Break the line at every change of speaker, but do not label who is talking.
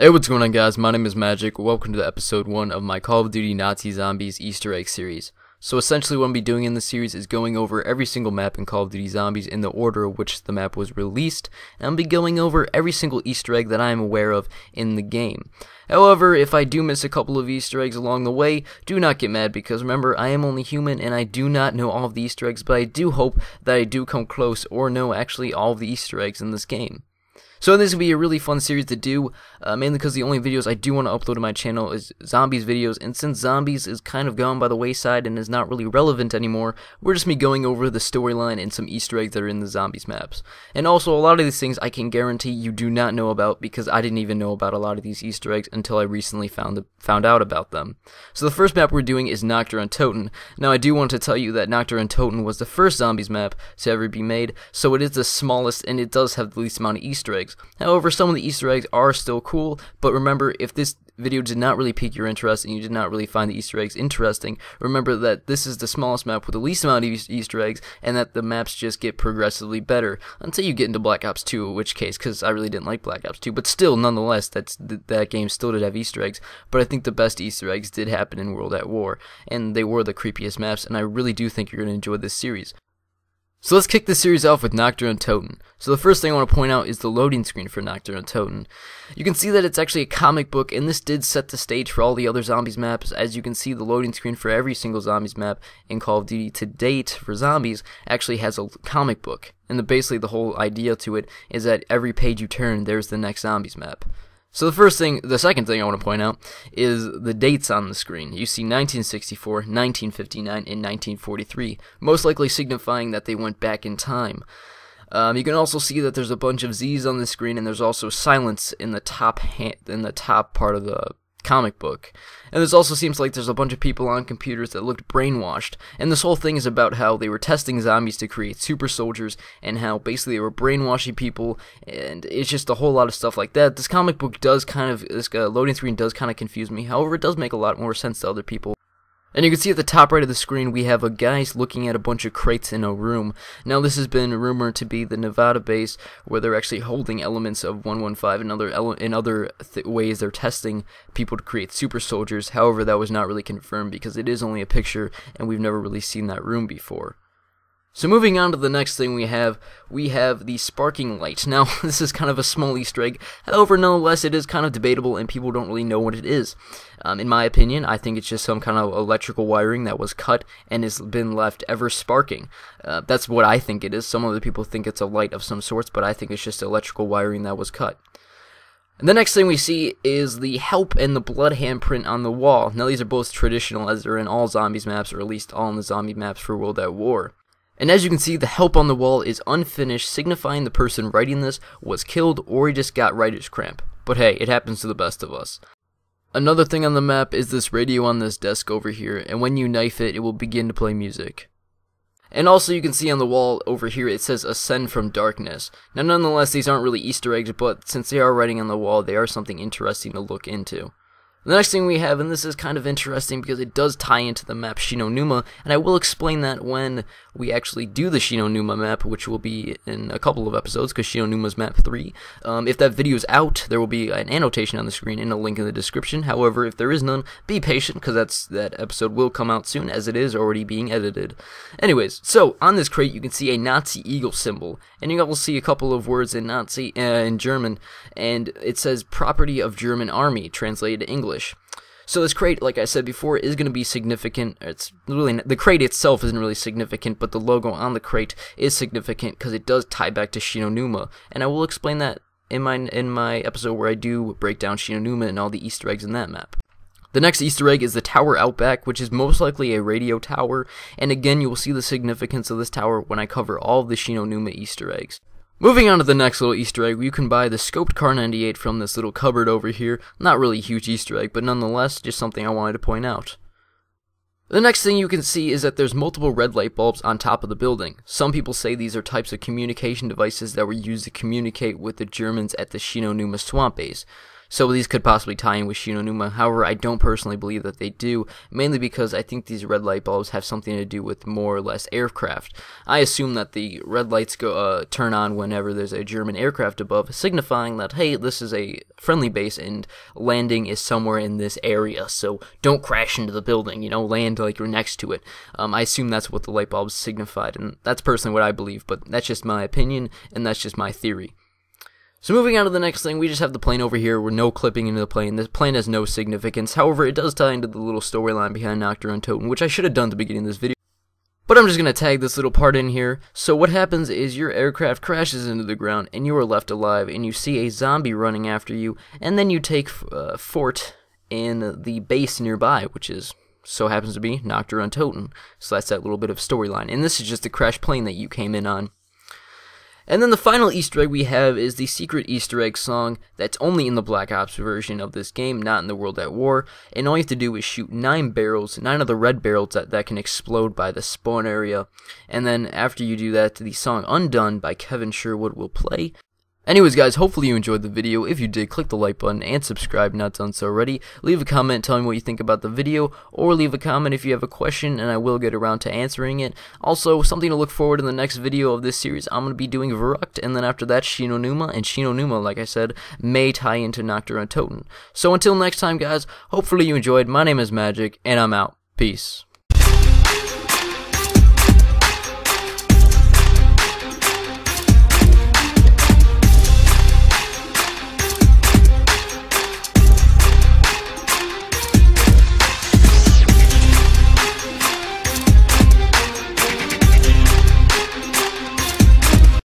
Hey, what's going on, guys? My name is Magic. Welcome to episode 1 of my Call of Duty Nazi Zombies Easter egg series. So essentially what I'm be doing in this series is going over every single map in Call of Duty Zombies in the order of which the map was released, and I'll be going over every single Easter egg that I am aware of in the game. However, if I do miss a couple of Easter eggs along the way, do not get mad, because remember, I am only human and I do not know all of the Easter eggs, but I do hope that I do come close or know actually all of the Easter eggs in this game. So this will be a really fun series to do, mainly because the only videos I do want to upload to my channel is Zombies videos, and since Zombies is kind of gone by the wayside and is not really relevant anymore, we're just me going over the storyline and some Easter eggs that are in the Zombies maps. And also, a lot of these things I can guarantee you do not know about, because I didn't even know about a lot of these Easter eggs until I recently found out about them. So the first map we're doing is Nacht Der Untoten. Now I do want to tell you that Nacht Der Untoten was the first Zombies map to ever be made, so it is the smallest and it does have the least amount of Easter eggs. However, some of the Easter eggs are still cool, but remember, if this video did not really pique your interest and you did not really find the Easter eggs interesting, remember that this is the smallest map with the least amount of Easter eggs, and that the maps just get progressively better until you get into Black Ops 2, in which case, because I really didn't like Black Ops 2, but still, nonetheless, that game still did have Easter eggs, but I think the best Easter eggs did happen in World at War, and they were the creepiest maps, and I really do think you're going to enjoy this series. So let's kick this series off with Nacht Der Untoten. So the first thing I want to point out is the loading screen for Nacht Der Untoten. You can see that it's actually a comic book, and this did set the stage for all the other Zombies maps. As you can see, the loading screen for every single Zombies map in Call of Duty to date for Zombies actually has a comic book. And basically the whole idea to it is that every page you turn, there's the next Zombies map. So the second thing I want to point out is the dates on the screen. You see 1964, 1959, and 1943, most likely signifying that they went back in time. You can also see that there's a bunch of Z's on the screen, and there's also silence in the top part of the comic book. And this also seems like there's a bunch of people on computers that looked brainwashed, and this whole thing is about how they were testing zombies to create super soldiers, and how basically they were brainwashing people, and it's just a whole lot of stuff like that. This comic book does this loading screen does kind of confuse me, however it does make a lot more sense to other people. And you can see at the top right of the screen we have a guy looking at a bunch of crates in a room. Now this has been rumored to be the Nevada base, where they're actually holding elements of 115 and other ways they're testing people to create super soldiers. However, that was not really confirmed because it is only a picture and we've never really seen that room before. So moving on to the next thing we have the sparking light. Now, this is kind of a small Easter egg, however, nonetheless, it is kind of debatable and people don't really know what it is. In my opinion, I think it's just some kind of electrical wiring that was cut and has been left ever sparking. That's what I think it is. Some other people think it's a light of some sorts, but I think it's just electrical wiring that was cut. And the next thing we see is the help and the blood handprint on the wall. Now, these are both traditional, as they're in all Zombies maps, or at least all in the zombie maps for World at War. And as you can see, the help on the wall is unfinished, signifying the person writing this was killed or he just got writer's cramp. But hey, it happens to the best of us. Another thing on the map is this radio on this desk over here, and when you knife it, it will begin to play music. And also you can see on the wall over here it says Ascend from Darkness. Now nonetheless, these aren't really Easter eggs, but since they are writing on the wall, they are something interesting to look into. The next thing we have, and this is kind of interesting because it does tie into the map Shinonuma, and I will explain that when we actually do the Shinonuma map, which will be in a couple of episodes, because Shinonuma's map 3. If that video is out, there will be an annotation on the screen and a link in the description. However, if there is none, be patient, because that episode will come out soon, as it is already being edited. Anyways, so on this crate you can see a Nazi eagle symbol, and you will see a couple of words in Nazi in German, and it says property of German army, translated to English. So this crate, like I said before, is going to be significant. It's really the crate itself isn't really significant, but the logo on the crate is significant because it does tie back to Shinonuma, and I will explain that in my episode where I do break down Shinonuma and all the Easter eggs in that map. The next Easter egg is the tower out back, which is most likely a radio tower, and again you will see the significance of this tower when I cover all of the Shinonuma Easter eggs. Moving on to the next little Easter egg, you can buy the scoped Kar 98 from this little cupboard over here. Not really a huge Easter egg, but nonetheless, just something I wanted to point out. The next thing you can see is that there's multiple red light bulbs on top of the building. Some people say these are types of communication devices that were used to communicate with the Germans at the Shinonuma swamp base. So these could possibly tie in with Shinonuma. However, I don't personally believe that they do, mainly because I think these red light bulbs have something to do with more or less aircraft. I assume that the red lights turn on whenever there's a German aircraft above, signifying that, hey, this is a friendly base and landing is somewhere in this area, so don't crash into the building, land like you're next to it. I assume that's what the light bulbs signified, and that's personally what I believe, but that's just my opinion, and that's just my theory. So moving on to the next thing, we just have the plane over here. We're no clipping into the plane. This plane has no significance. However, it does tie into the little storyline behind Nacht Der Untoten, which I should have done at the beginning of this video. But I'm just going to tag this little part in here. So what happens is your aircraft crashes into the ground, and you are left alive, and you see a zombie running after you, and then you take fort in the base nearby, which so happens to be Nacht Der Untoten. So that's that little bit of storyline. And this is just the crash plane that you came in on. And then the final Easter egg we have is the secret Easter egg song that's only in the Black Ops version of this game, not in the World at War. And all you have to do is shoot 9 barrels, 9 of the red barrels that can explode by the spawn area. And then after you do that, the song Undone by Kevin Sherwood will play. Anyways guys, hopefully you enjoyed the video. If you did, click the like button and subscribe, not done so already. Leave a comment telling me what you think about the video, or leave a comment if you have a question and I will get around to answering it. Also, something to look forward in the next video of this series, I'm going to be doing Verrückt, and then after that Shinonuma, and Shinonuma, like I said, may tie into Nacht Der Untoten. So until next time guys, hopefully you enjoyed. My name is Magic, and I'm out. Peace.